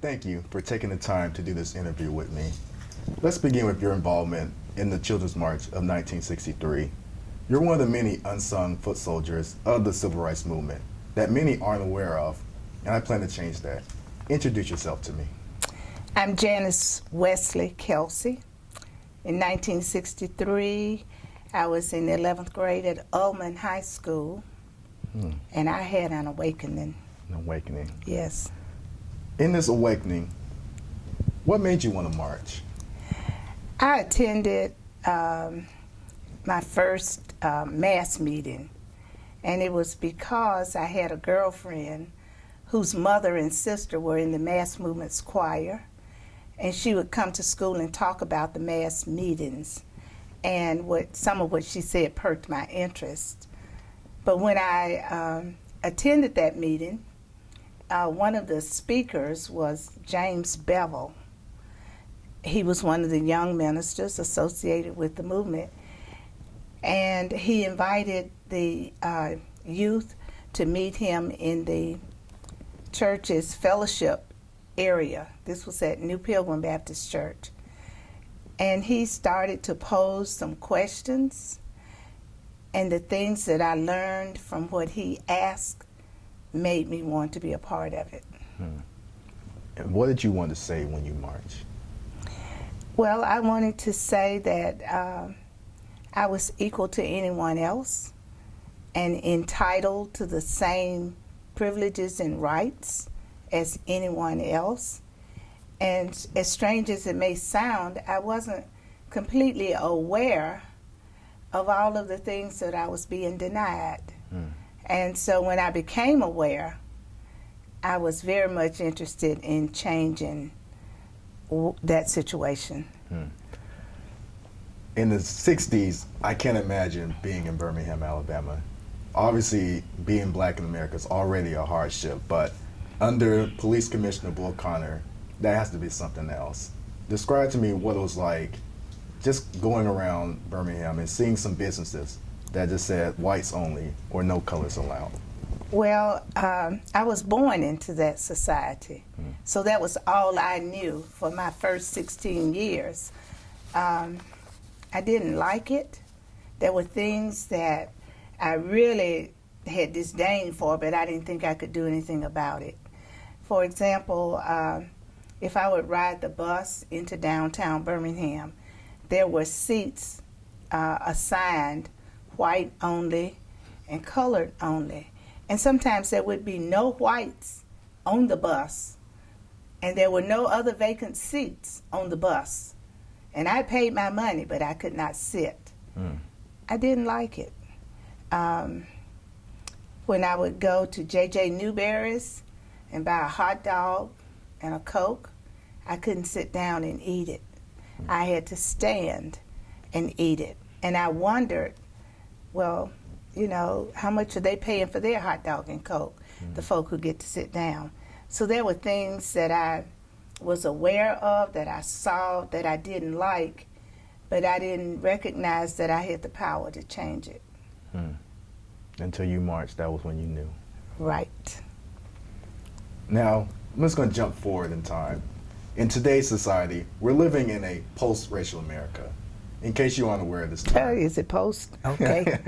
Thank you for taking the time to do this interview with me. Let's begin with your involvement in the Children's March of 1963. You're one of the many unsung foot soldiers of the Civil Rights Movement that many aren't aware of, and I plan to change that. Introduce yourself to me. I'm Janice Wesley Kelsey. In 1963, I was in the 11th grade at Ullman High School, and I had an awakening. An awakening. Yes. In this awakening, what made you want to march? I attended my first mass meeting, and it was because I had a girlfriend whose mother and sister were in the mass movement's choir, and she would come to school and talk about the mass meetings, and some of what she said perked my interest. But when I attended that meeting, one of the speakers was James Bevel. He was one of the young ministers associated with the movement, and he invited the youth to meet him in the church's fellowship area. This was at New Pilgrim Baptist Church. And he started to pose some questions, and the things that I learned from what he asked made me want to be a part of it. And what did you want to say when you marched? Well, I wanted to say that I was equal to anyone else and entitled to the same privileges and rights as anyone else. And as strange as it may sound, I wasn't completely aware of all of the things that I was being denied. And so when I became aware, I was very much interested in changing that situation. In the 60s, I can't imagine being in Birmingham, Alabama. Obviously, being black in America is already a hardship, but under Police Commissioner Bull Connor, that has to be something else. Describe to me what it was like just going around Birmingham and seeing some businesses that just said whites only or no colors allowed. Well, I was born into that society, so that was all I knew for my first 16 years. I didn't like it. There were things that I really had disdain for, but I didn't think I could do anything about it. For example, if I would ride the bus into downtown Birmingham, there were seats assigned white only and colored only. And sometimes there would be no whites on the bus, and there were no other vacant seats on the bus. And I paid my money, but I could not sit. I didn't like it. When I would go to J.J. Newberry's and buy a hot dog and a Coke, I couldn't sit down and eat it. I had to stand and eat it. And I wondered, well, you know, how much are they paying for their hot dog and Coke, the folk who get to sit down? So there were things that I was aware of, that I saw, that I didn't like, but I didn't recognize that I had the power to change it. Until you marched, that was when you knew. Right. Now, I'm just going to jump forward in time. In today's society, we're living in a post-racial America. In case you aren't aware of this term. Is it post? Okay.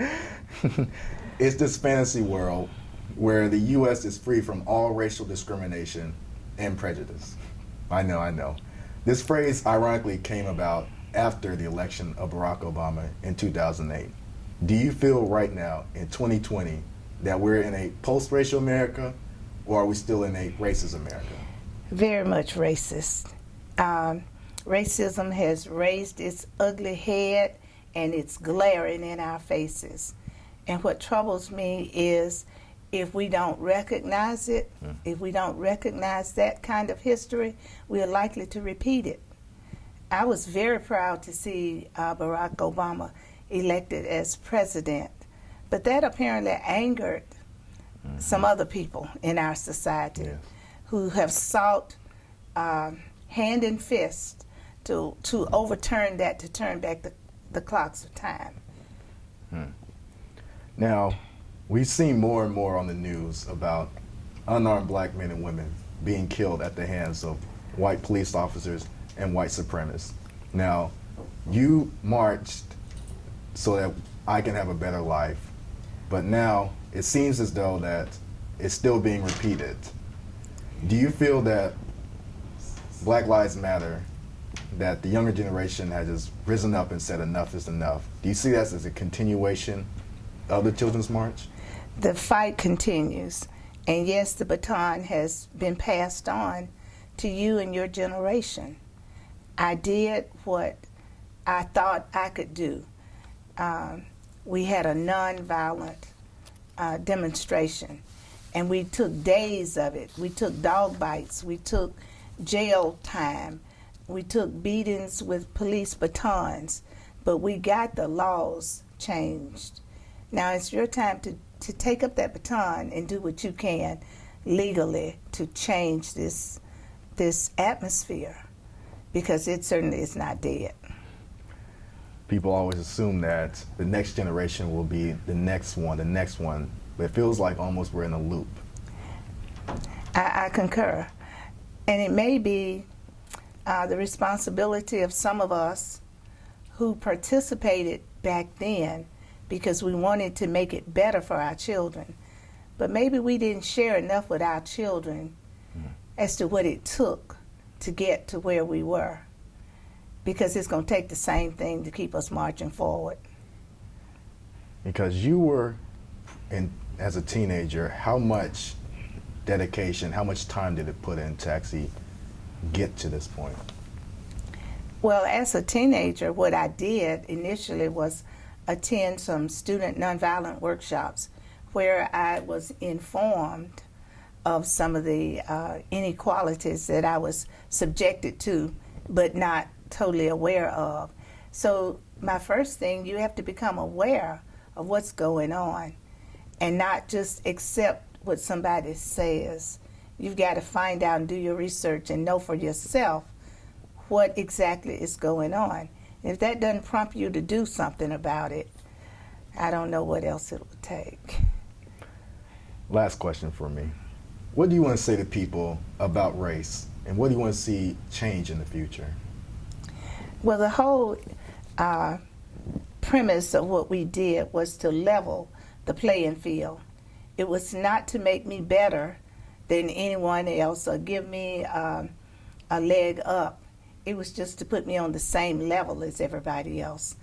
It's this fantasy world where the U.S. is free from all racial discrimination and prejudice. I know. This phrase ironically came about after the election of Barack Obama in 2008. Do you feel right now in 2020 that we're in a post-racial America, or are we still in a racist America? Very much racist. Racism has raised its ugly head, and it's glaring in our faces. And what troubles me is if we don't recognize it, if we don't recognize that kind of history, we are likely to repeat it. I was very proud to see Barack Obama elected as president, but that apparently angered some other people in our society who have sought hand and fist to overturn that, to turn back the clocks of time. Now, we've seen more and more on the news about unarmed black men and women being killed at the hands of white police officers and white supremacists. Now, you marched so that I can have a better life, but now it seems as though that it's still being repeated. Do you feel that Black Lives Matter, that the younger generation has just risen up and said enough is enough? Do you see that as a continuation of the Children's March? The fight continues, and yes, the baton has been passed on to you and your generation. I did what I thought I could do. We had a nonviolent demonstration, and we took days of it. We took dog bites, we took jail time, we took beatings with police batons, but we got the laws changed. Now it's your time to take up that baton and do what you can legally to change this atmosphere, because it certainly is not dead. People always assume that the next generation will be the next one, but it feels like almost we're in a loop. I concur. And it may be the responsibility of some of us who participated back then because we wanted to make it better for our children. But maybe we didn't share enough with our children as to what it took to get to where we were, because it's going to take the same thing to keep us marching forward. Because you were, as a teenager, how much dedication, how much time did it put in to actually get to this point? Well, as a teenager, what I did initially was attend some student nonviolent workshops where I was informed of some of the inequalities that I was subjected to, but not totally aware of. So my first thing, you have to become aware of what's going on and not just accept what somebody says. You've got to find out and do your research and know for yourself what exactly is going on. If that doesn't prompt you to do something about it, I don't know what else it would take. Last question for me. What do you want to say to people about race, and what do you want to see change in the future? Well, the whole premise of what we did was to level the playing field. It was not to make me better than anyone else or give me a leg up. It was just to put me on the same level as everybody else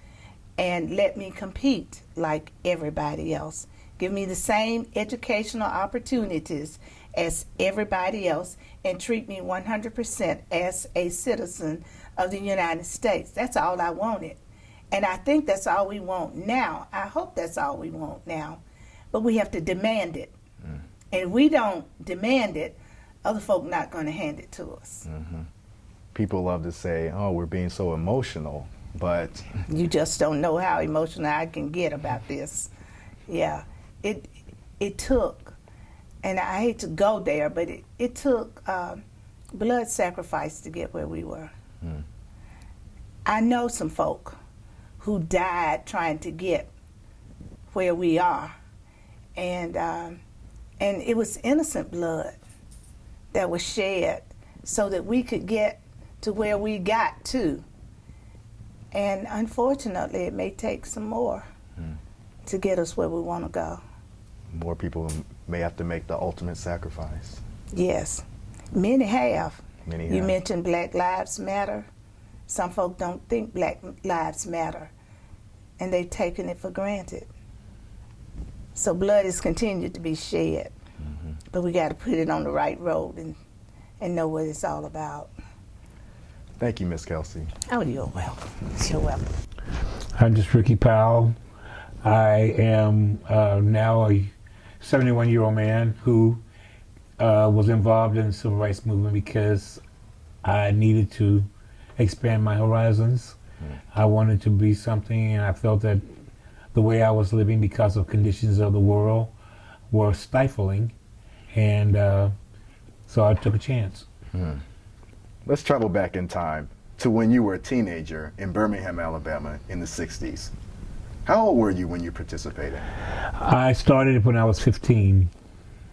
and let me compete like everybody else. Give me the same educational opportunities as everybody else and treat me 100% as a citizen of the United States. That's all I wanted. And I think that's all we want now. I hope that's all we want now. But we have to demand it. And if we don't demand it, other folk not going to hand it to us. People love to say, oh, we're being so emotional, but... You just don't know how emotional I can get about this. Yeah, it took, and I hate to go there, but it took blood sacrifice to get where we were. I know some folk who died trying to get where we are. And it was innocent blood that was shed so that we could get to where we got to. And unfortunately, it may take some more to get us where we want to go. More people may have to make the ultimate sacrifice. Yes, many have. Many You have. mentioned Black Lives Matter. Some folk don't think Black Lives Matter, and they've taken it for granted. So blood is continued to be shed, but we got to put it on the right road and know what it's all about. Thank you, Miss Kelsey. Oh, you're welcome. You're welcome. I'm just Ricky Powell. I am now a 71-year-old man who was involved in the civil rights movement because I needed to expand my horizons. I wanted to be something, and I felt that the way I was living because of conditions of the world were stifling, and so I took a chance. Let's travel back in time to when you were a teenager in Birmingham, Alabama in the 60s. How old were you when you participated? I started when I was 15.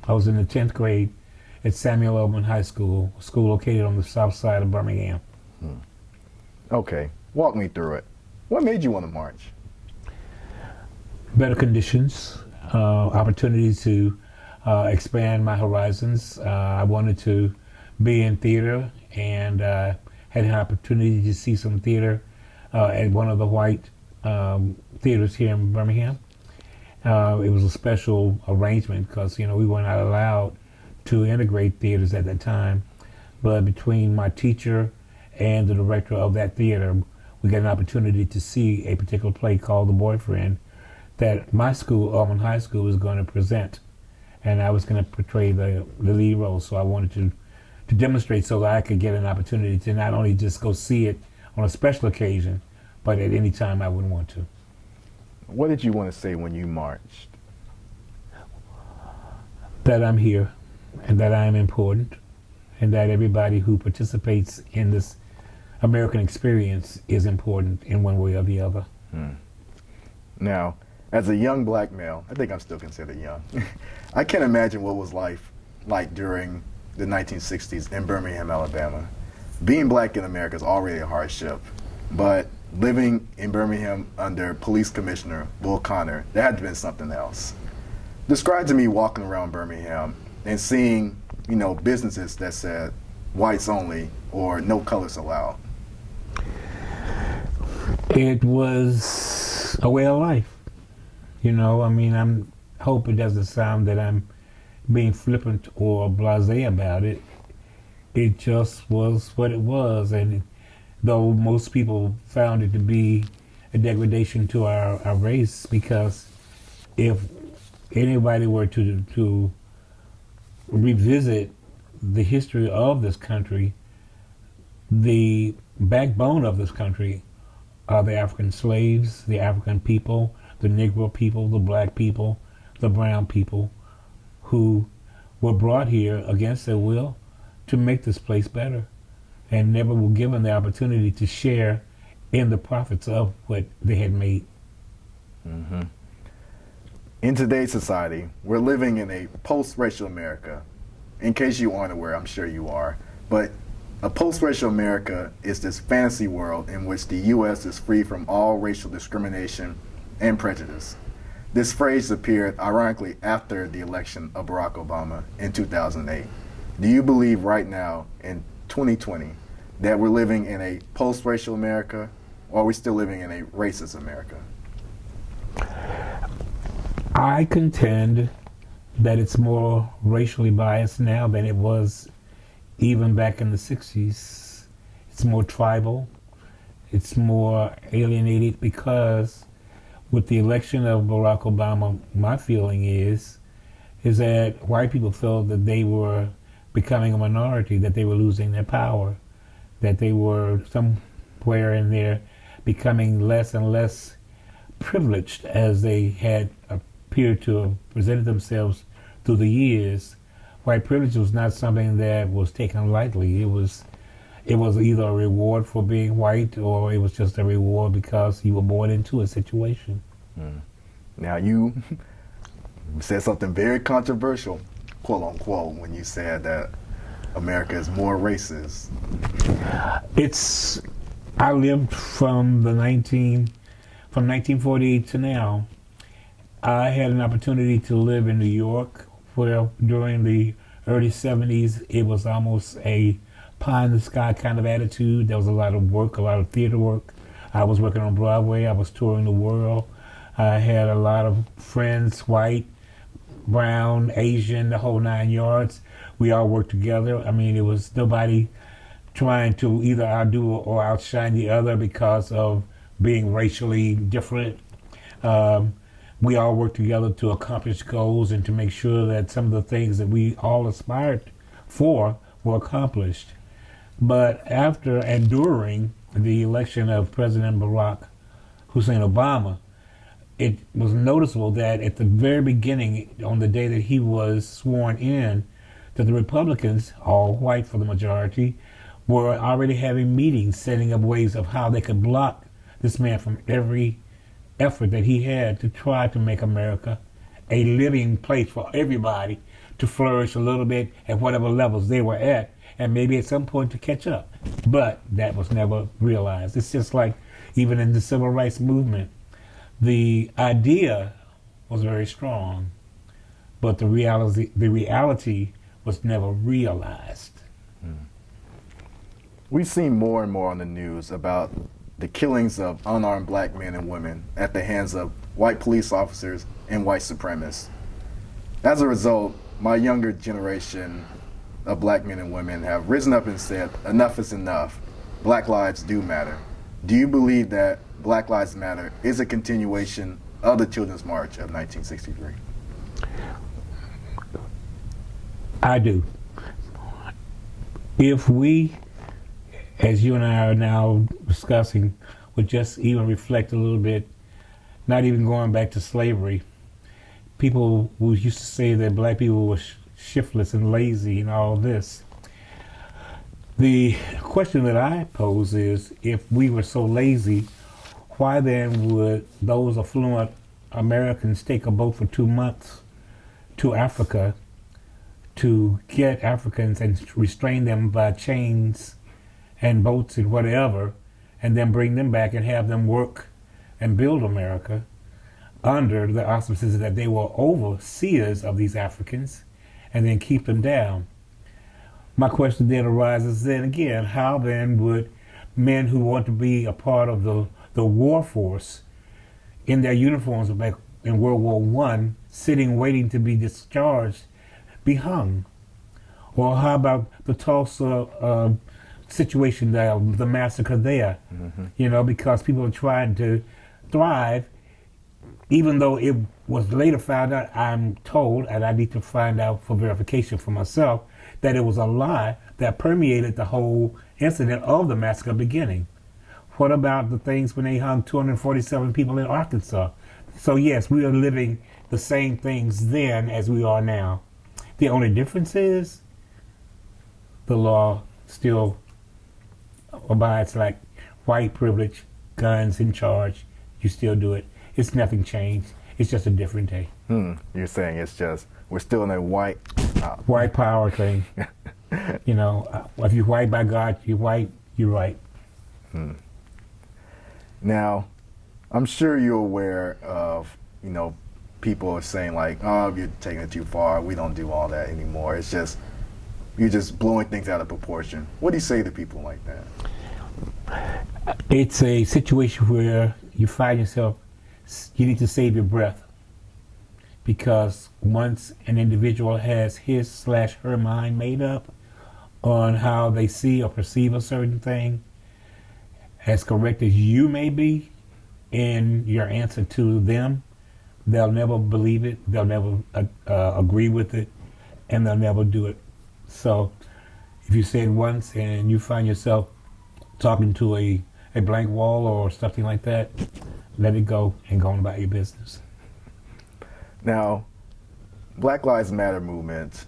I was in the 10th grade at Samuel Oman High School, a school located on the south side of Birmingham. Okay, walk me through it. What made you want to march? Better conditions, opportunities to expand my horizons. I wanted to be in theater, and had an opportunity to see some theater at one of the white theaters here in Birmingham. It was a special arrangement because we were not allowed to integrate theaters at that time. But between my teacher and the director of that theater, we got an opportunity to see a particular play called The Boyfriend that my school, Almond High School, was going to present. And I was going to portray the lead role, so I wanted to demonstrate so that I could get an opportunity to not only just go see it on a special occasion, but at any time I would want to. What did you want to say when you marched? That I'm here, and that I am important, and that everybody who participates in this American experience is important in one way or the other. Now, as a young black male, I think I'm still considered young, I can't imagine what was life like during the 1960s in Birmingham, Alabama. Being black in America is already a hardship, but living in Birmingham under Police Commissioner Bull Connor, that had to been something else. Describe to me walking around Birmingham and seeing, businesses that said whites only or no colors allowed. It was a way of life. I hope it doesn't sound that I'm being flippant or blasé about it. It just was what it was, and though most people found it to be a degradation to our race, because if anybody were to revisit the history of this country, the backbone of this country are the African slaves, the African people, the Negro people, the black people, the brown people, who were brought here against their will to make this place better, and never were given the opportunity to share in the profits of what they had made. Mm-hmm. In today's society, we're living in a post-racial America. In case you aren't aware, I'm sure you are, but a post-racial America is this fantasy world in which the U.S. is free from all racial discrimination and prejudice. This phrase appeared ironically after the election of Barack Obama in 2008. Do you believe right now in 2020 that we're living in a post-racial America, or are we still living in a racist America? I contend that it's more racially biased now than it was even back in the 60s. It's more tribal. It's more alienated because with the election of Barack Obama, my feeling is that white people felt that they were becoming a minority, that they were losing their power, that they were somewhere in there becoming less and less privileged as they had appeared to have presented themselves through the years. White privilege was not something that was taken lightly. It was either a reward for being white, or it was just a reward because you were born into a situation. Now you said something very controversial, quote unquote, when you said that America is more racist. I lived from 1948 to now. I had an opportunity to live in New York, where during the early 70s, it was almost a pie in the sky kind of attitude. There was a lot of work, a lot of theater work. I was working on Broadway. I was touring the world. I had a lot of friends, white, brown, Asian, the whole 9 yards. We all worked together. It was nobody trying to either outdo or outshine the other because of being racially different. We all worked together to accomplish goals and to make sure that some of the things that we all aspired for were accomplished. But after and during the election of President Barack Hussein Obama, it was noticeable that at the very beginning, on the day that he was sworn in, that the Republicans, all white for the majority, were already having meetings, setting up ways of how they could block this man from every effort that he had to try to make America a living place for everybody to flourish a little bit at whatever levels they were at, and maybe at some point to catch up. But that was never realized. It's just like even in the civil rights movement, the idea was very strong, but the reality was never realized. We've seen more and more on the news about the killings of unarmed black men and women at the hands of white police officers and white supremacists. As a result, my younger generation of black men and women have risen up and said, enough is enough. Black lives do matter. Do you believe that Black Lives Matter is a continuation of the Children's March of 1963? I do. If we, as you and I are now discussing, would just even reflect a little bit, not even going back to slavery. People who used to say that black people were shiftless and lazy and all this. The question that I pose is, if we were so lazy, why then would those affluent Americans take a boat for 2 months to Africa to get Africans and restrain them by chains and boats and whatever, and then bring them back and have them work and build America under the auspices that they were overseers of these Africans and then keep them down? My question then arises then again, how then would men who want to be a part of the war force in their uniforms back in World War I, sitting waiting to be discharged, be hung? Or how about the Tulsa situation there, the massacre there? You know, because people are trying to thrive, even though it was later found out, I'm told, and I need to find out for verification for myself, that it was a lie that permeated the whole incident of the massacre beginning. What about the things when they hung 247 people in Arkansas? So yes, we are living the same things then as we are now. The only difference is the law still abides like white privilege, guns in charge, you still do it. It's nothing changed. It's just a different day. You're saying it's just, we're still in a white power thing. You know, if you're white by God, you're white, you're right. Now, I'm sure you're aware of, you know, people are saying like, oh, you're taking it too far. We don't do all that anymore. It's just, you're just blowing things out of proportion. What do you say to people like that? It's a situation where you find yourself, you need to save your breath. Because once an individual has his/her mind made up on how they see or perceive a certain thing, as correct as you may be in your answer to them, they'll never believe it, they'll never agree with it, and they'll never do it. So if you say it once and you find yourself talking to a blank wall or something like that, let it go and go on about your business. Now, Black Lives Matter movement,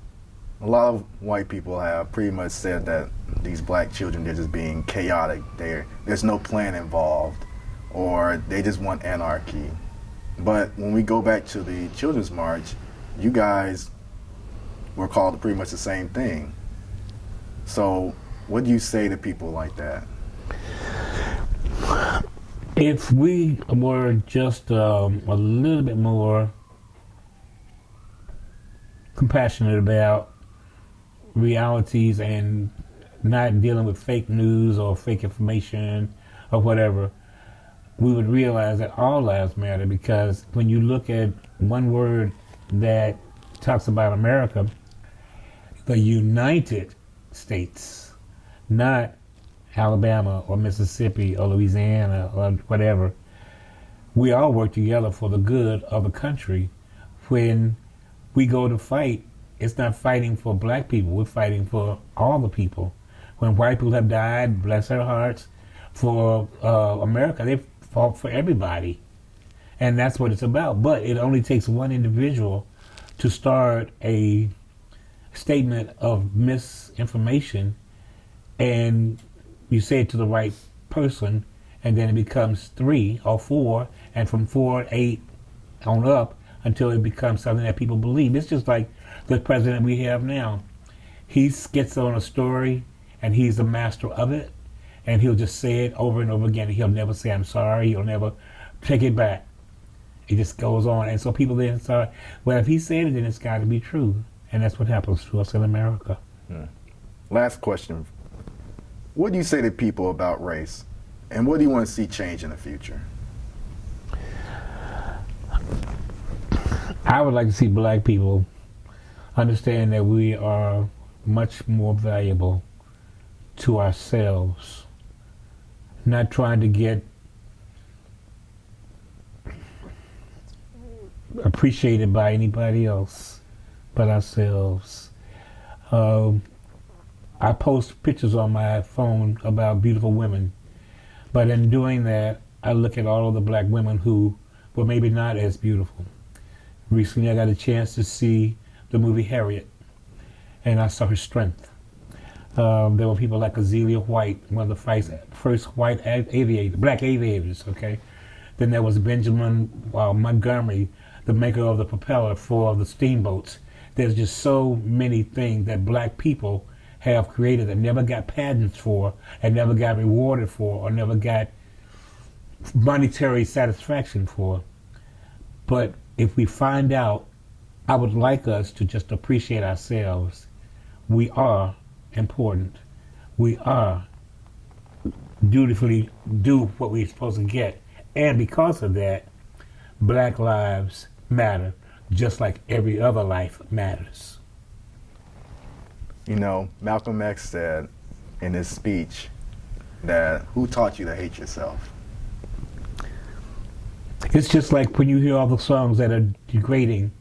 a lot of white people have pretty much said that these black children, they're just being chaotic. There's no plan involved, or they just want anarchy. But when we go back to the Children's March, you guys were called pretty much the same thing. So what do you say to people like that? If we were just a little bit more compassionate about realities and not dealing with fake news or fake information or whatever, we would realize that all lives matter. Because when you look at one word that talks about America, the United States, not Alabama or Mississippi or Louisiana or whatever, we all work together for the good of the country. When we go to fight, it's not fighting for black people, we're fighting for all the people. When white people have died, bless their hearts, for America, they fought for everybody. And that's what it's about. But it only takes one individual to start a statement of misinformation, and you say it to the right person, and then it becomes 3 or 4, and from 4, 8 on up, until it becomes something that people believe. It's just like the president we have now. He gets on a story and he's the master of it, and he'll just say it over and over again. He'll never say, I'm sorry. He'll never take it back. It just goes on. And so people then start, well, if he said it, then it's got to be true. And that's what happens to us in America. Last question. What do you say to people about race? And what do you want to see change in the future? I would like to see black people understand that we are much more valuable to ourselves, not trying to get appreciated by anybody else but ourselves. I post pictures on my phone about beautiful women, but in doing that, I look at all of the black women who were maybe not as beautiful. Recently, I got a chance to see the movie Harriet, and I saw her strength. There were people like Azealia White, one of the first white black aviators, okay? Then there was Benjamin Montgomery, the maker of the propeller for the steamboats. There's just so many things that black people have created that never got patents for, and never got rewarded for, or never got monetary satisfaction for. But if we find out, I would like us to just appreciate ourselves. We are important. We are dutifully do what we're supposed to get. And because of that, black lives matter, just like every other life matters. You know, Malcolm X said in his speech that who taught you to hate yourself? It's just like when you hear all the songs that are degrading,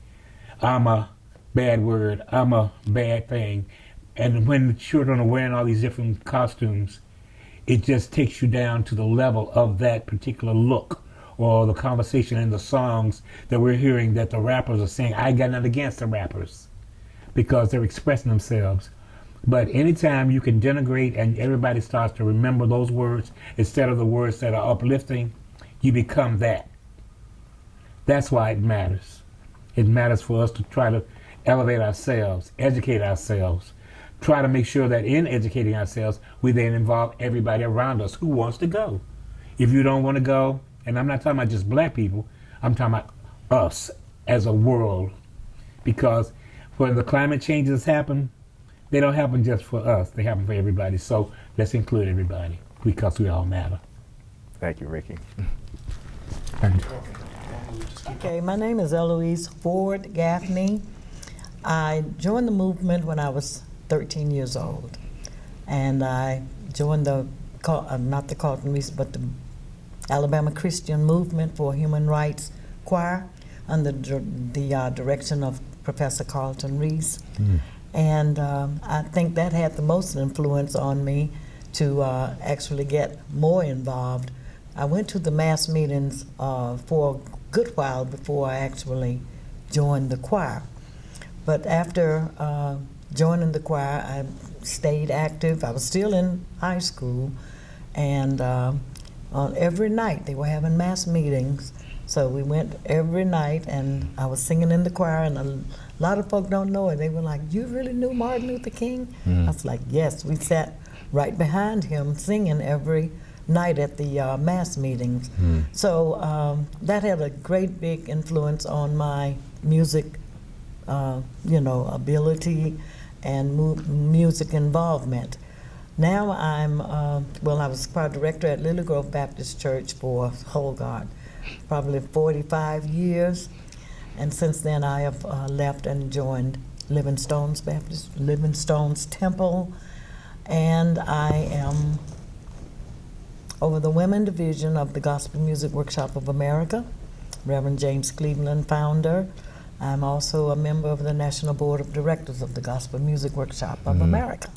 I'm a bad word, I'm a bad thing. And when children are wearing all these different costumes, it just takes you down to the level of that particular look, or the conversation in the songs that we're hearing that the rappers are saying. I got nothing against the rappers because they're expressing themselves. But anytime you can denigrate and everybody starts to remember those words instead of the words that are uplifting, you become that. That's why it matters. It matters for us to try to elevate ourselves, educate ourselves, try to make sure that in educating ourselves, we then involve everybody around us who wants to go. If you don't want to go, and I'm not talking about just black people, I'm talking about us as a world. Because when the climate changes happen, they don't happen just for us, they happen for everybody. So let's include everybody, because we all matter. Thank you, Ricky. Okay, my name is Eloise Ford Gaffney. I joined the movement when I was 13 years old, and I joined not the Carlton Reese, but the Alabama Christian Movement for Human Rights Choir under the direction of Professor Carlton Reese. And I think that had the most influence on me to actually get more involved. I went to the mass meetings for a good while before I actually joined the choir. But after joining the choir, I stayed active. I was still in high school, and every night they were having mass meetings. So we went every night, and I was singing in the choir, and a lot of folk don't know it. They were like, "You really knew Martin Luther King?" I was like, "Yes." We sat right behind him singing every night at the mass meetings. So that had a great big influence on my music, ability and music involvement. Now I'm, I was choir director at Lily Grove Baptist Church for, probably 45 years. And since then I have left and joined Livingstone's Temple. And I am over the Women Division of the Gospel Music Workshop of America, Reverend James Cleveland, founder. I'm also a member of the National Board of Directors of the Gospel Music Workshop of America.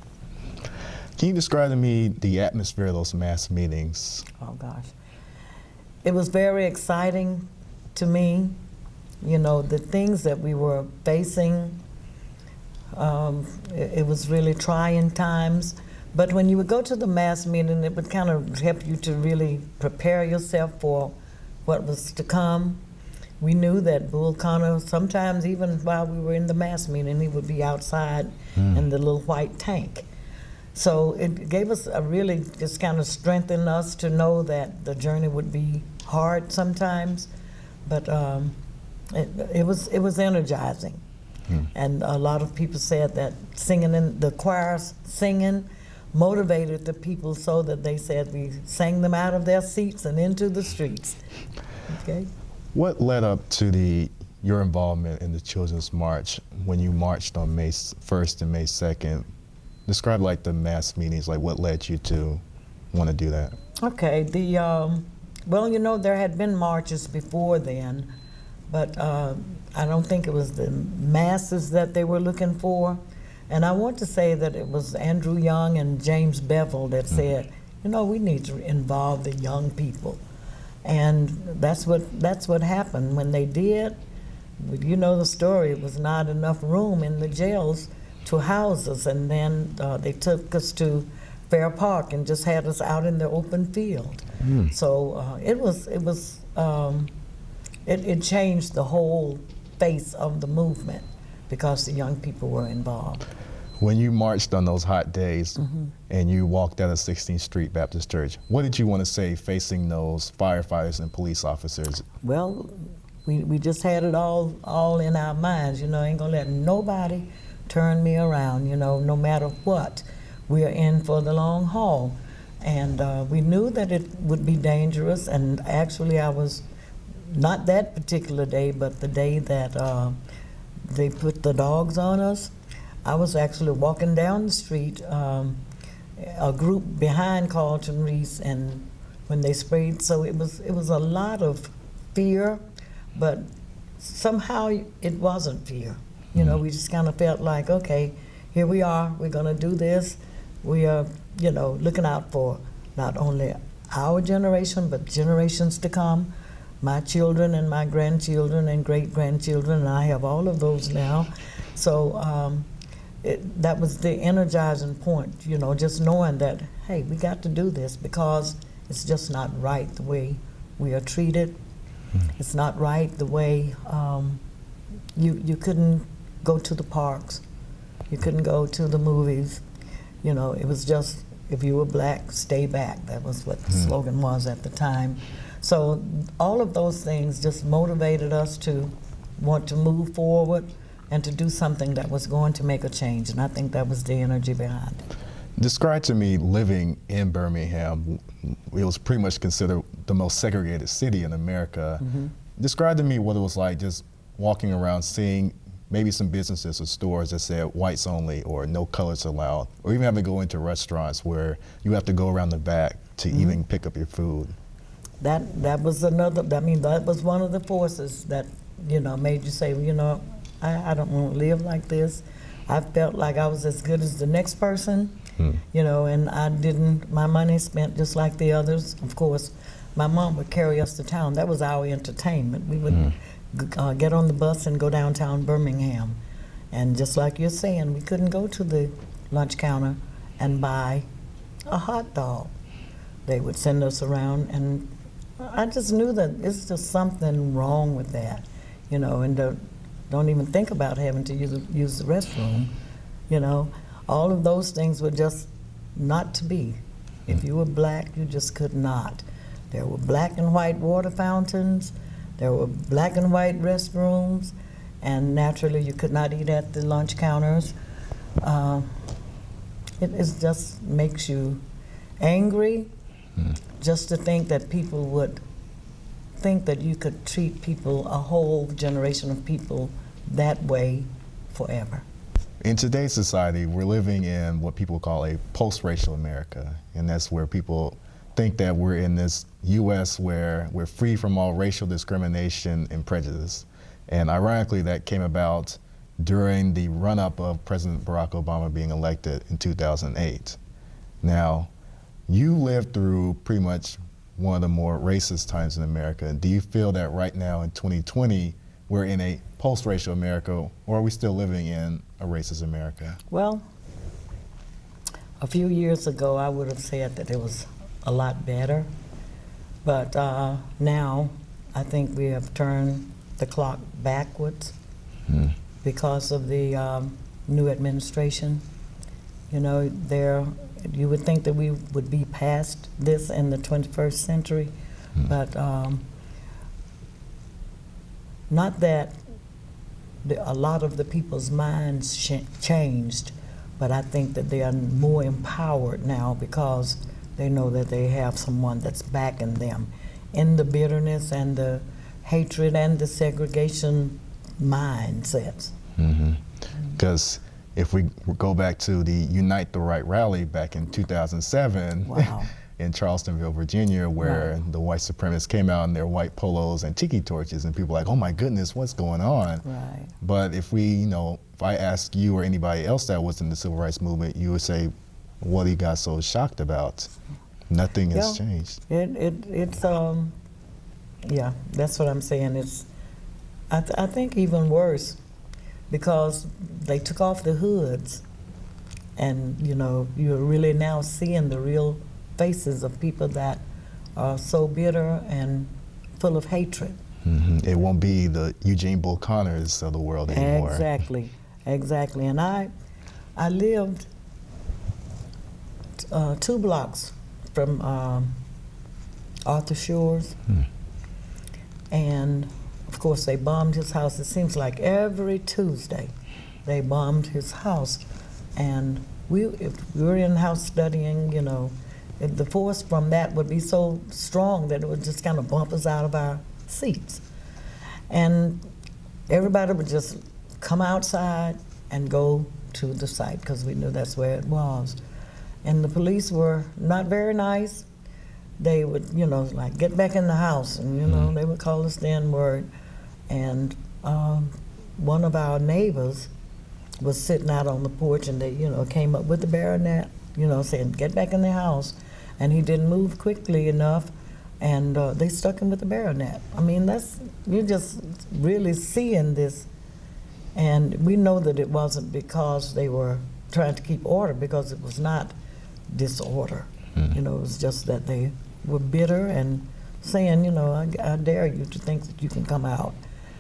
Can you describe to me the atmosphere of those mass meetings? Oh gosh. It was very exciting to me. You know, the things that we were facing, it was really trying times. But when you would go to the mass meeting, it would kind of help you to really prepare yourself for what was to come. we knew that Bull Connor, sometimes even while we were in the mass meeting, he would be outside in the little white tank. So it gave us a really, just kind of strengthened us to know that the journey would be hard sometimes, but it was energizing. And a lot of people said that singing in the choirs, singing motivated the people so that they said we sang them out of their seats and into the streets. Okay. What led up to your involvement in the Children's March when you marched on May 1st and May 2nd? Describe like the mass meetings, like what led you to want to do that? Okay, well, you know, there had been marches before then, but I don't think it was the masses that they were looking for. And I want to say that it was Andrew Young and James Bevel that said, you know, we need to involve the young people. And that's what happened. When they did, you know the story, it was not enough room in the jails to house us, and then they took us to Fair Park and just had us out in the open field. So it changed the whole face of the movement because the young people were involved. When you marched on those hot days and you walked out of 16th Street Baptist Church, what did you want to say facing those firefighters and police officers? Well, we just had it all in our minds, you know, ain't gonna let nobody turn me around, you know, no matter what. We're in for the long haul. And we knew that it would be dangerous, and actually I was, not that particular day, but the day that they put the dogs on us, I was actually walking down the street, a group behind Carlton Reese, and when they sprayed, so it was a lot of fear, but somehow it wasn't fear. You know, we just kind of felt like, okay, here we are, we're gonna do this. We are, you know, looking out for not only our generation, but generations to come, my children and my grandchildren and great-grandchildren, and I have all of those now. So that was the energizing point, you know, just knowing that, hey, we got to do this because it's just not right the way we are treated. It's not right the way you couldn't go to the parks, you couldn't go to the movies. You know, it was just, if you were black, stay back. That was what the slogan was at the time. So all of those things just motivated us to want to move forward and to do something that was going to make a change. And I think that was the energy behind it. Describe to me living in Birmingham. It was pretty much considered the most segregated city in America. Describe to me what it was like just walking around seeing maybe some businesses or stores that said whites only or no colors allowed, or even having to go into restaurants where you have to go around the back to even pick up your food. That was another, I mean, that was one of the forces that, you know, made you say, well, you know, I don't want to live like this. I felt like I was as good as the next person, you know, and I didn't, my money spent just like the others. Of course, my mom would carry us to town. That was our entertainment. We would get on the bus and go downtown Birmingham. And just like you're saying, we couldn't go to the lunch counter and buy a hot dog. They would send us around, and I just knew that it's just something wrong with that, you know, and don't even think about having to use the restroom, you know. All of those things were just not to be. If you were black, you just could not. There were black and white water fountains, there were black and white restrooms, and naturally you could not eat at the lunch counters. It just makes you angry just to think that people would think that you could treat people, a whole generation of people, that way forever. In today's society, we're living in what people call a post-racial America, and that's where people think that we're in this U.S. where we're free from all racial discrimination and prejudice. And ironically, that came about during the run-up of President Barack Obama being elected in 2008. Now, you lived through pretty much one of the more racist times in America. Do you feel that right now in 2020, we're in a post-racial America, or are we still living in a racist America? Well, a few years ago, I would have said that it was a lot better, but now I think we have turned the clock backwards because of the new administration. You know, you would think that we would be past this in the 21st century, but not that a lot of the people's minds changed, but I think that they are more empowered now because they know that they have someone that's backing them in the bitterness and the hatred and the segregation mindsets. Because if we go back to the Unite the Right rally back in 2007 Wow. in Charlestonville, Virginia, where Right. the white supremacists came out in their white polos and tiki torches, and people were like, oh my goodness, what's going on? Right. But if if I ask you or anybody else that was in the civil rights movement, you would say, what are you guys so shocked about? Nothing has Yeah. changed. It's yeah, that's what I'm saying. It's I think even worse because they took off the hoods, and you're really now seeing the real faces of people that are so bitter and full of hatred. It won't be the Eugene Bull Connors of the world anymore. Exactly. And I lived 2 blocks from Arthur Shores, and of course they bombed his house. It seems like every Tuesday they bombed his house, and if we were in the house studying, the force from that would be so strong that it would just kind of bump us out of our seats. And everybody would just come outside and go to the site because we knew that's where it was. And the police were not very nice. They would, like, get back in the house, and, they would call us the N-word. And one of our neighbors was sitting out on the porch, and they, came up with the bayonet, saying, get back in the house. And he didn't move quickly enough, and they stuck him with the bayonet. I mean, you're just really seeing this. And we know that it wasn't because they were trying to keep order, because it was not disorder. It was just that they were bitter and saying, I dare you to think that you can come out.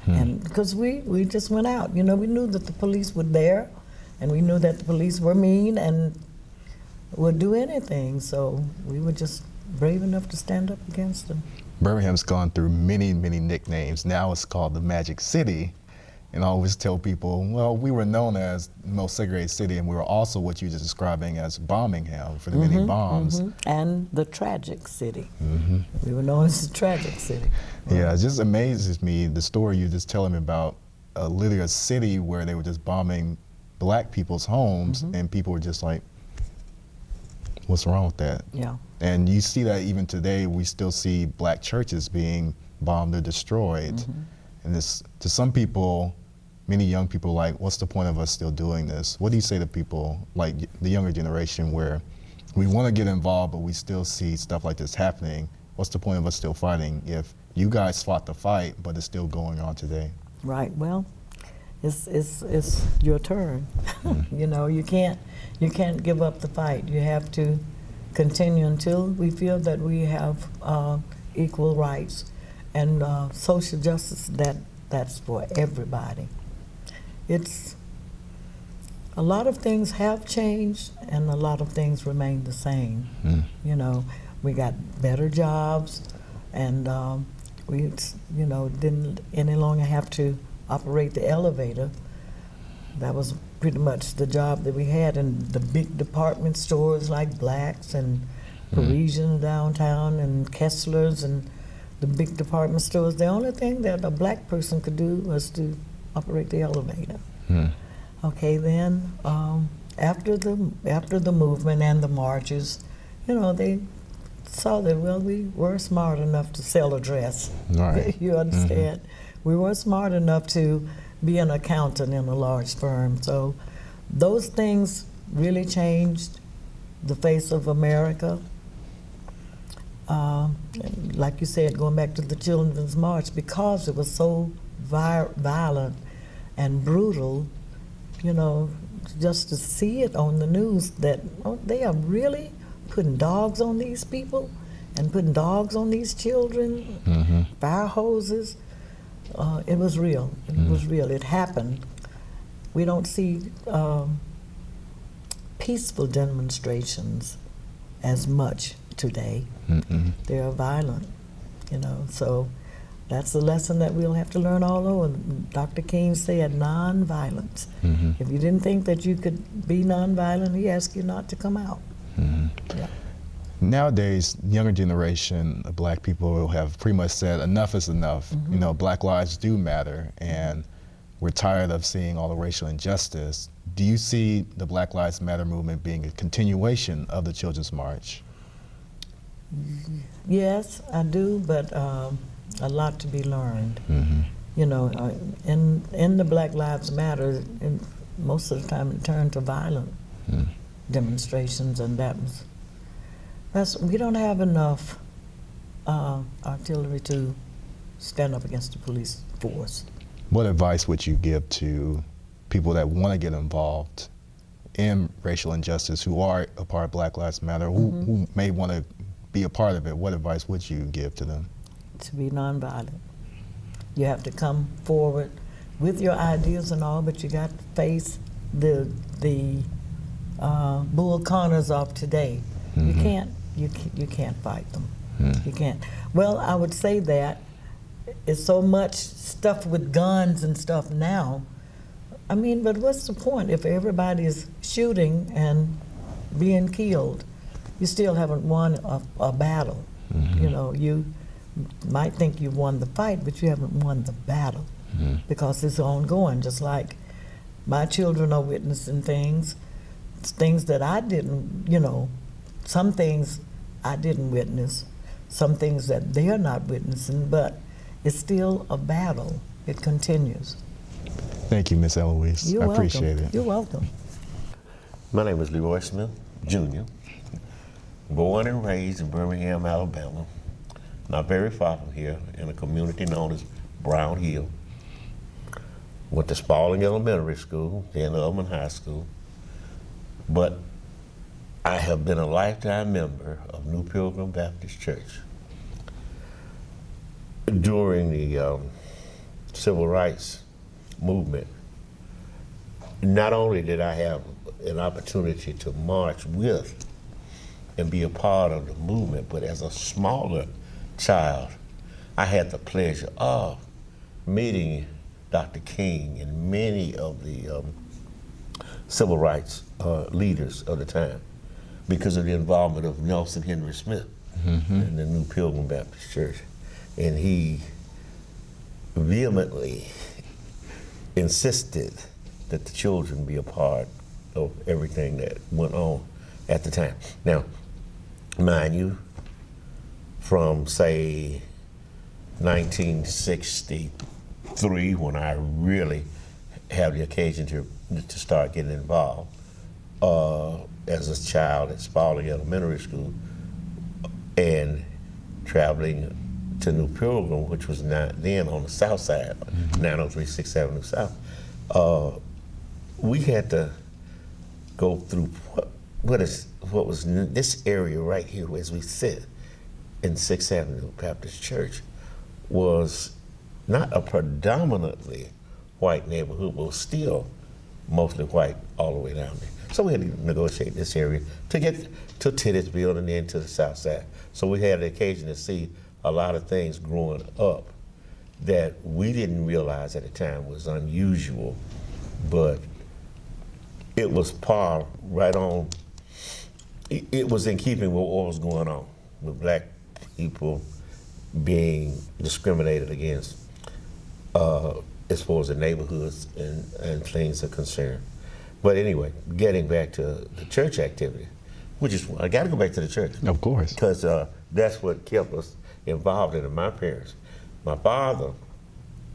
And because we just went out. We knew that the police were there, and we knew that the police were mean and would do anything. So we were just brave enough to stand up against them. Birmingham's gone through many, many nicknames. Now it's called the Magic City. And I always tell people, well, we were known as the most segregated city, and we were also what you're just describing as Birmingham for the many bombs. And the tragic city. We were known as the tragic city. Yeah, it just amazes me, the story you're just telling me about literally a city where they were just bombing black people's homes, and people were just like, what's wrong with that? Yeah. And you see that even today, we still see black churches being bombed or destroyed. And this, to some people, many young people, like, what's the point of us still doing this? What do you say to people like the younger generation where we want to get involved, but we still see stuff like this happening? What's the point of us still fighting if you guys fought the fight, but it's still going on today? Right. Well, it's your turn. You can't give up the fight. You have to continue until we feel that we have equal rights and social justice. That's for everybody. It's a lot of things have changed, and a lot of things remain the same. We got better jobs, and we didn't any longer have to operate the elevator. That was pretty much the job that we had in the big department stores like Blacks and Parisian downtown and Kessler's and the big department stores. The only thing that a black person could do was to operate the elevator. Okay, then after the movement and the marches, they saw that, well, we were smart enough to sell a dress. Right. You understand? We were smart enough to be an accountant in a large firm. So those things really changed the face of America. Like you said, going back to the Children's March, because it was so violent and brutal, just to see it on the news that they are really putting dogs on these people and putting dogs on these children, fire hoses. It was real. It was real. It happened. We don't see peaceful demonstrations as much today. They are violent, so that's the lesson that we'll have to learn all over. Dr. King said nonviolence. If you didn't think that you could be nonviolent, he asked you not to come out. Yeah. Nowadays, younger generation of black people have pretty much said enough is enough. Black lives do matter, and we're tired of seeing all the racial injustice. Do you see the Black Lives Matter movement being a continuation of the Children's March? Yes, I do, but a lot to be learned. In the Black Lives Matter, most of the time it turned to violent demonstrations, and we don't have enough artillery to stand up against the police force. What advice would you give to people that want to get involved in racial injustice, who are a part of Black Lives Matter, who may want to be a part of it? What advice would you give to them? To be nonviolent. You have to come forward with your ideas and all, but you got to face the Bull Connors of today. You can't fight them. You can't. Well, I would say that it's so much stuff with guns and stuff now. I mean, but what's the point if everybody is shooting and being killed? You still haven't won a battle. You might think you've won the fight, but you haven't won the battle because it's ongoing. Just like my children are witnessing things that I didn't, some things I didn't witness, some things that they're not witnessing, but it's still a battle. It continues. Thank you, Miss Eloise. You're I welcome. appreciate it. You're welcome. My name is Leroy Smith, Jr., born and raised in Birmingham, Alabama, not very far from here, in a community known as Brown Hill. Went to Spalding Elementary School, then Ubman High School, but I have been a lifetime member of New Pilgrim Baptist Church. During the Civil Rights Movement, not only did I have an opportunity to march with and be a part of the movement, but as a smaller child, I had the pleasure of meeting Dr. King and many of the civil rights leaders of the time because of the involvement of Nelson Henry Smith in the New Pilgrim Baptist Church. And he vehemently insisted that the children be a part of everything that went on at the time. Now, mind you, from say 1963, when I really had the occasion to start getting involved as a child at Spalding Elementary School and traveling to New Pilgrim, which was then on the south side, 903 6th Avenue South, we had to go through what was this area right here as we sit in 6th Avenue Baptist Church was not a predominantly white neighborhood, but was still mostly white all the way down there. So we had to negotiate this area to get to Titusville and then to the south side. So we had the occasion to see a lot of things growing up that we didn't realize at the time was unusual, but it was right on. It was in keeping with what was going on with black people being discriminated against as far as the neighborhoods and things are concerned. But anyway, getting back to the church activity, I got to go back to the church. Of course. Because that's what kept us involved in it, my parents. My father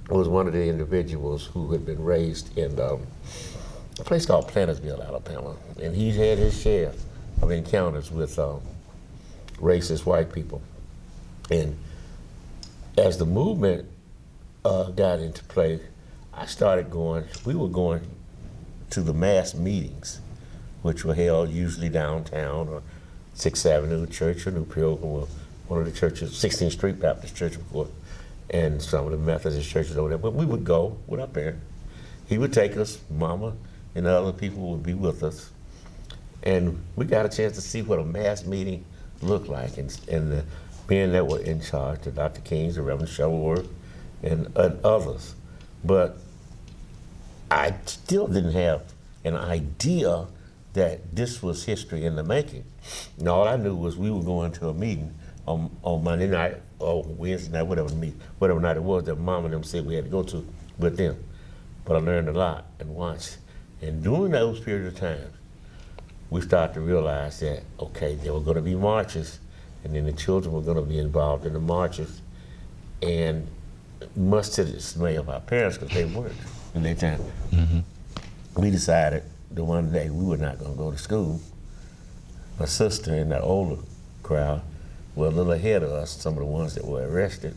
was one of the individuals who had been raised in a place called Plantersville, Alabama, and he had his share of encounters with racist white people. And as the movement got into play, we were going to the mass meetings, which were held usually downtown or 6th Avenue Church or New Pilgrim or one of the churches, 16th Street Baptist Church, of course. and some of the Methodist churches over there. But we would go with our parents. He would take us, Mama and the other people would be with us. And we got a chance to see what a mass meeting looked like. And the men that were in charge, the Dr. Kings, the Reverend Shuttleworth, and others. But I still didn't have an idea that this was history in the making. And all I knew was we were going to a meeting on Monday night or Wednesday night, whatever night it was that Mom and them said we had to go to with them. But I learned a lot and watched. And during those periods of time, we started to realize that, okay, there were going to be marches, and then the children were going to be involved in the marches, and much to the dismay of our parents, because they weren't in that time. We decided the one day we were not going to go to school. My sister and the older crowd were a little ahead of us, some of the ones that were arrested,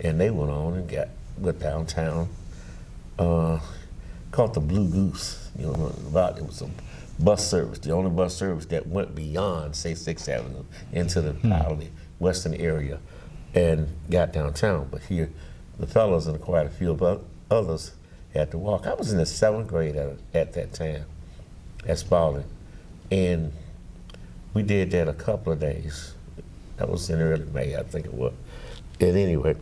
and they went on and went downtown, called the Blue Goose. You know, it was a bus service, the only bus service that went beyond, say, 6th Avenue into the western area and got downtown. But here, the fellows and quite a few of others had to walk. I was in the 7th grade at that time at Spalding, and we did that a couple of days. That was in early May, I think it was. And anyway,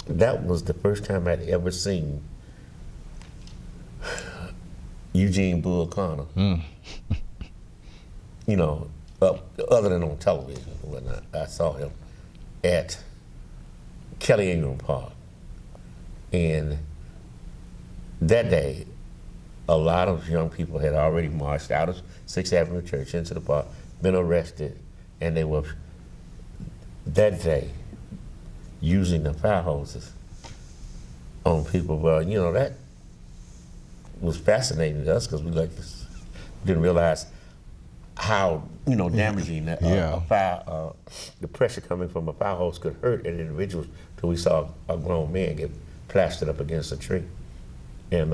that was the first time I'd ever seen Eugene Bull Connor, you know, other than on television and whatnot. I saw him at Kelly Ingram Park. And that day, a lot of young people had already marched out of 6th Avenue Church into the park, been arrested, and they were, that day, using the fire hoses on people. Well, you know, that was fascinating to us because we didn't realize how, you know, damaging a fire, the pressure coming from a fire hose could hurt an individual till we saw a grown man get plastered up against a tree. And,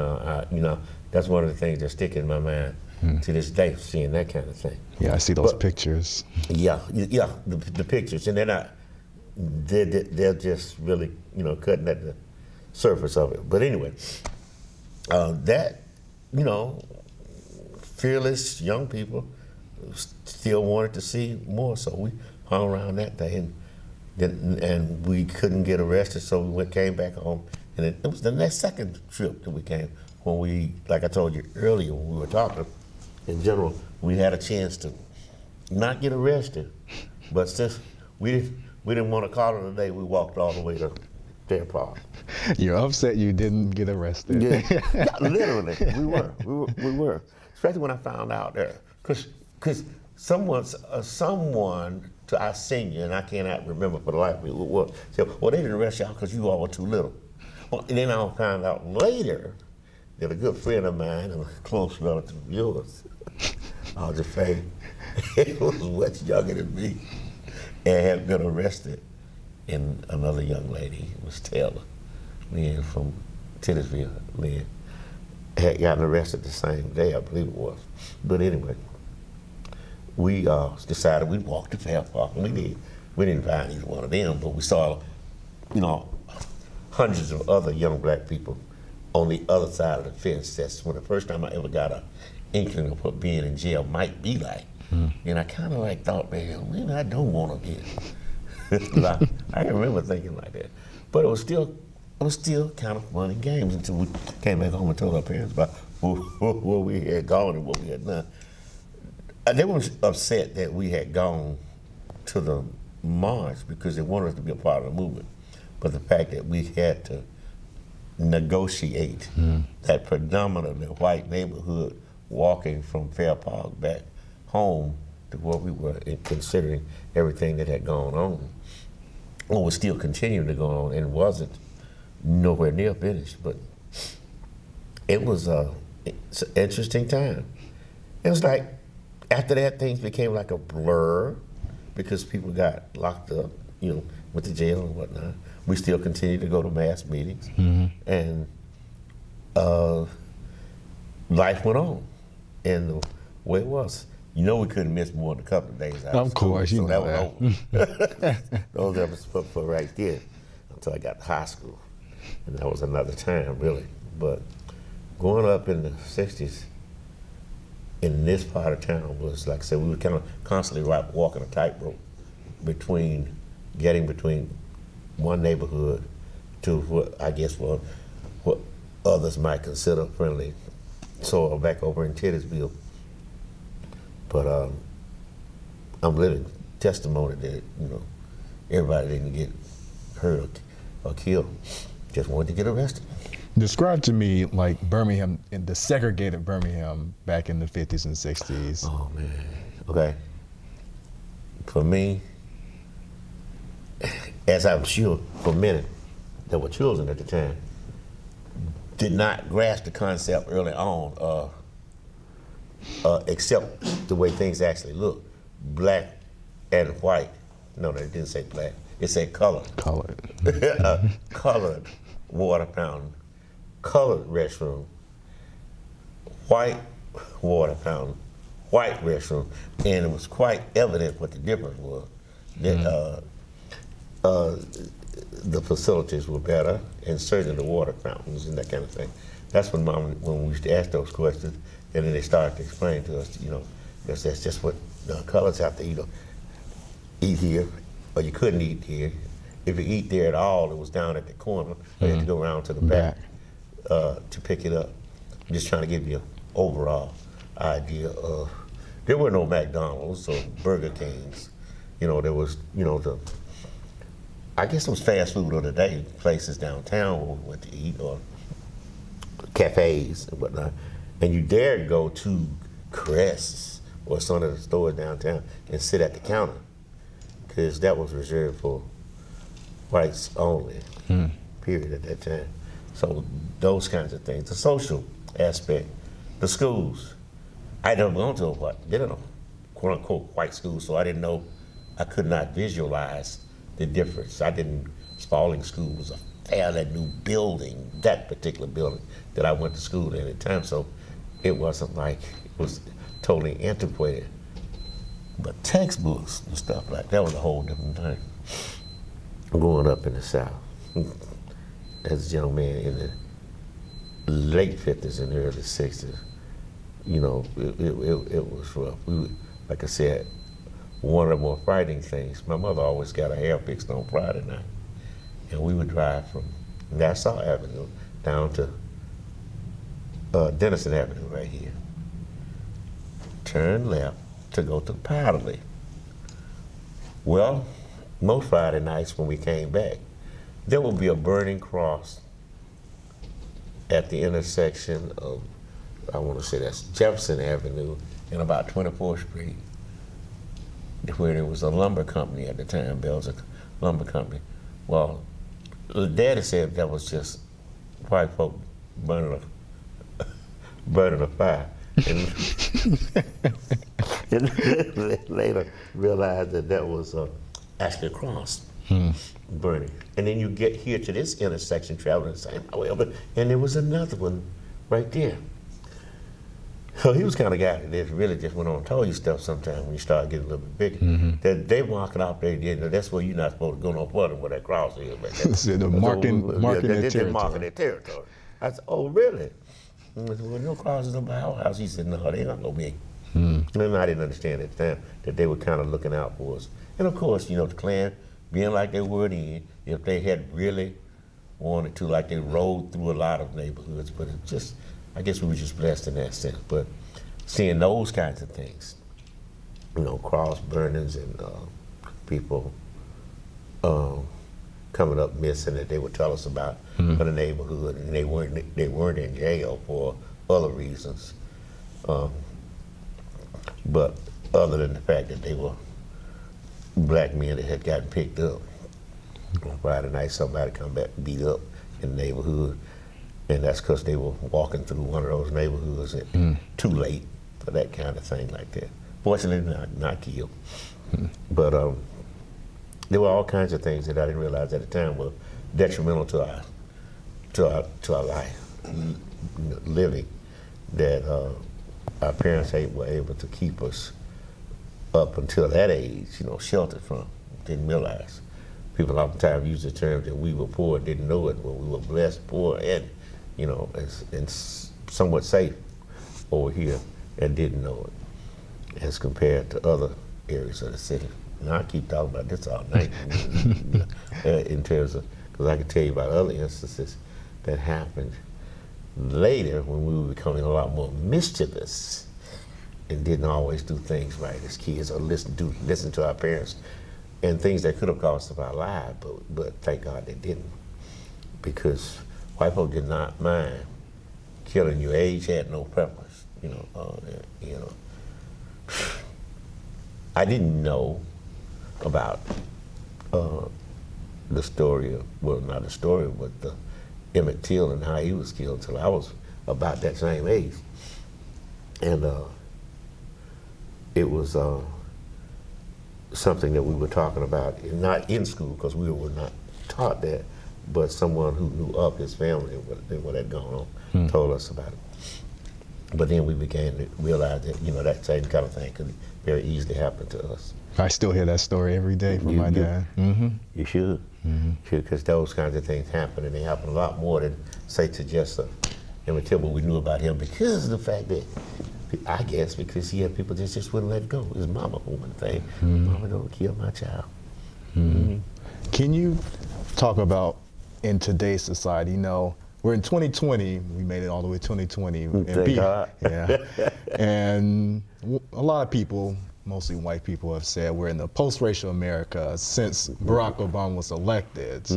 you know, that's one of the things that stick in my mind to this day, seeing that kind of thing. Yeah, I see those pictures. Yeah, the pictures, and they're just really, you know, cutting at the surface of it. But anyway, that, you know, fearless young people still wanted to see more, so we hung around that day, and we couldn't get arrested, so we came back home. And it was the next second trip that we came, when we, like I told you earlier when we were talking, in general, we had a chance to not get arrested, but since we didn't want to call it a day, we walked all the way to Fair Park. You're upset you didn't get arrested. Yeah, literally, we were. Especially when I found out there, because someone to our senior, and I cannot remember for the life of me who it was, said, well, they didn't arrest y'all because you all were too little. Well, and then I found out later that a good friend of mine and a close relative of yours, I'll just say, he was much younger than me and had been arrested. And another young lady, Miss Taylor, Lynn from Titusville, Lynn, had gotten arrested the same day, I believe it was. But anyway, we decided we'd walk to Fair Park, and we did. We didn't find either one of them, but we saw, you know, hundreds of other young black people on the other side of the fence. That's when the first time I ever got an inkling of what being in jail might be like. And I kind of like thought, man, maybe I don't want to get. I can remember thinking like that. But it was still kind of fun and games until we came back home and told our parents about where we had gone and what we had done. They were upset that we had gone to the march because they wanted us to be a part of the movement. But the fact that we had to negotiate that predominantly white neighborhood walking from Fair Park back home to where we were, considering everything that had gone on, or was still continuing to go on, and wasn't nowhere near finished. But it was it's an interesting time. It was like, after that, things became like a blur because people got locked up, you know, went to jail and whatnot. We still continued to go to mass meetings, and life went on. And the way it was, you know, we couldn't miss more than a couple of days out of Of course, school, you so know that was over. Those of us for right there. until I got to high school. And that was another time, really. But growing up in the 60s, in this part of town was, like I said, we were kind of constantly walking a tightrope getting between one neighborhood to what I guess what others might consider friendly. So back over in Titusville. But I'm living testimony that, everybody didn't get hurt or killed. Just wanted to get arrested. Describe to me like Birmingham, in the segregated Birmingham back in the 50s and 60s. Oh man. Okay. For me, as I'm sure for many that were children at the time, did not grasp the concept early on, except the way things actually look. Black and white. No, they didn't say black. It said colored. Colored. Colored water fountain, colored restroom, white water fountain, white restroom, and it was quite evident what the difference was. That the facilities were better, and certainly the water fountains and that kind of thing. That's when we used to ask those questions, and then they started to explain to us, that's just what the colors have to eat here, or you couldn't eat here. If you eat there at all, it was down at the corner. You had to go around to the back to pick it up. I'm just trying to give you an overall idea of, there were no McDonald's or Burger Kings. There was, I guess it was fast food of the day, places downtown where we went to eat, or cafes and whatnot. And you dared go to Crest's or some of the stores downtown and sit at the counter, because that was reserved for whites only, period, at that time. So those kinds of things. The social aspect, the schools. I never gone to a quote unquote white school, so I could not visualize the difference. Spalding School was a fairly new building, that particular building that I went to school in at the time, so it wasn't like it was totally antiquated. But textbooks and stuff like that was a whole different thing. Growing up in the South, as a young man in the late 50s and early 60s, it was rough. Like I said, one of the more frightening things, my mother always got her hair fixed on Friday night, and we would drive from Nassau Avenue down to Denison Avenue right here. Turn left to go to Powderly. Well, most Friday nights when we came back, there would be a burning cross at the intersection of, I want to say that's Jefferson Avenue and about 24th Street, where there was a lumber company at the time, Belgic Lumber Company. Well, Daddy said that was just white folk burning a fire. And later realized that was actually a cross burning. And then you get here to this intersection traveling the same highway, and there was another one right there. So he was the kind of guy that really just went on and told you stuff sometimes when you start getting a little bit bigger. That they marking off there, that's where you're not supposed to go no further where that cross is. So they're marking their territory. Marking their territory. I said, oh, really? I said, well, no crosses on my house. He said, no, they ain't gonna be. And I didn't understand at the time that they were kind of looking out for us. And of course, the Klan, being like they were then, if they had really wanted to, like they rode through a lot of neighborhoods, but it just, I guess we were just blessed in that sense. But seeing those kinds of things, cross burnings and people coming up missing that they would tell us about for the neighborhood, and they weren't in jail for other reasons. But other than the fact that they were black men that had gotten picked up. On Friday night, somebody come back beat up in the neighborhood, and that's because they were walking through one of those neighborhoods and too late for that kind of thing like that. Fortunately, not killed. But there were all kinds of things that I didn't realize at the time were detrimental to our life, living, that our parents were able to keep us up until that age, sheltered from. Didn't realize. people oftentimes use the term that we were poor and didn't know it, when we were blessed, poor, and, you know, and somewhat safe over here and didn't know it, as compared to other areas of the city. And I keep talking about this all night in terms of, because I can tell you about other instances that happened later when we were becoming a lot more mischievous and didn't always do things right as kids, or listen to our parents, and things that could have cost us our lives, but thank God they didn't, because white folk did not mind killing you. Age had no preference, you know. I didn't know about the story of, well, not the story, but the Emmett Till and how he was killed until I was about that same age. And it was something that we were talking about, not in school, because we were not taught that, but someone who knew of his family and what had gone on told us about it. But then we began to realize that, you know, that same kind of thing could very easily happen to us. I still hear that story every day from my dad. You should. Because those kinds of things happen, and they happen a lot more than, say, to just Emmett Till. But we knew about him because of the fact that, I guess, because he had people that just wouldn't let it go. His mama, for one thing. Mama, don't kill my child. Can you talk about, in today's society, you know, we're in 2020, we made it all the way to 2020. Thank God. Yeah. And a lot of people, mostly white people, have said we're in the post-racial America since Barack Obama was elected.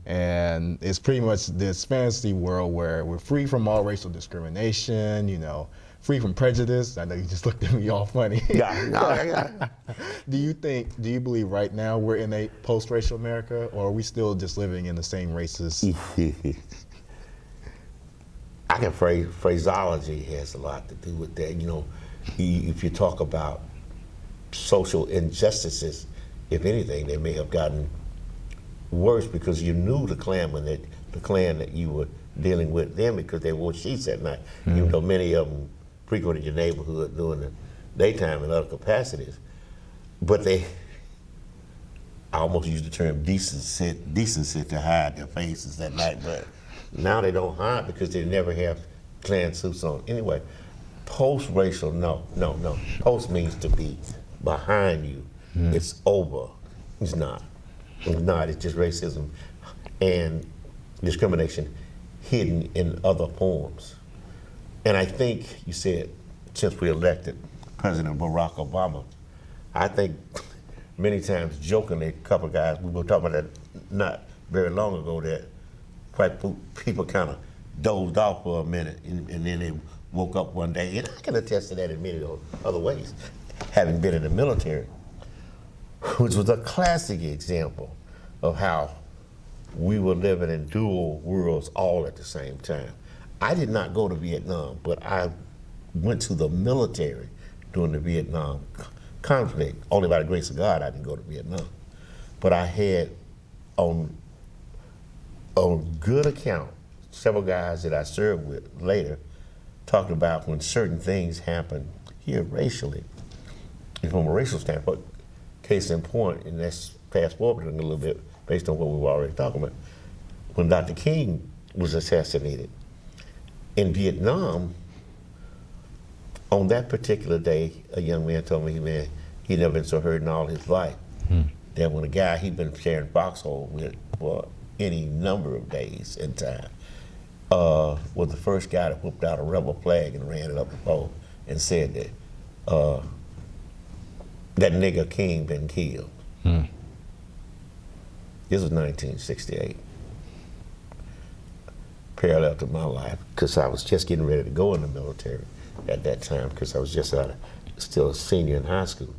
And it's pretty much this fantasy world where we're free from all racial discrimination, you know, free from prejudice. I know you just looked at me all funny. Do you believe right now we're in a post-racial America, or are we still just living in the same racist? I can phraseology has a lot to do with that. You know, if you talk about social injustices, if anything, they may have gotten worse because you knew the clan that you were dealing with then, because they wore sheets at night. Even though many of them frequented your neighborhood during the daytime in other capacities, but I almost use the term decency to hide their faces at night, but now they don't hide because they never have clan suits on. Anyway, post-racial, no. Post means to be behind you. It's over. It's not. It's just racism and discrimination hidden in other forms. And I think you said, since we elected President Barack Obama, I think many times jokingly, a couple of guys, we were talking about that not very long ago, that white people kind of dozed off for a minute, and then they woke up one day, and I can attest to that in many other ways, having been in the military, which was a classic example of how we were living in dual worlds all at the same time. I did not go to Vietnam, but I went to the military during the Vietnam conflict. Only by the grace of God I didn't go to Vietnam. But I had, on good account, several guys that I served with later talked about when certain things happen here racially. And from a racial standpoint, case in point, and let's fast forward a little bit based on what we were already talking about, when Dr. King was assassinated in Vietnam, on that particular day, a young man told me, man, he'd never been so hurt in all his life. That when a guy he'd been sharing foxhole with for any number of days in time was the first guy that whipped out a rebel flag and ran it up the pole and said that that nigger King been killed. This was 1968. Parallel to my life, because I was just getting ready to go in the military at that time, because I was just still a senior in high school.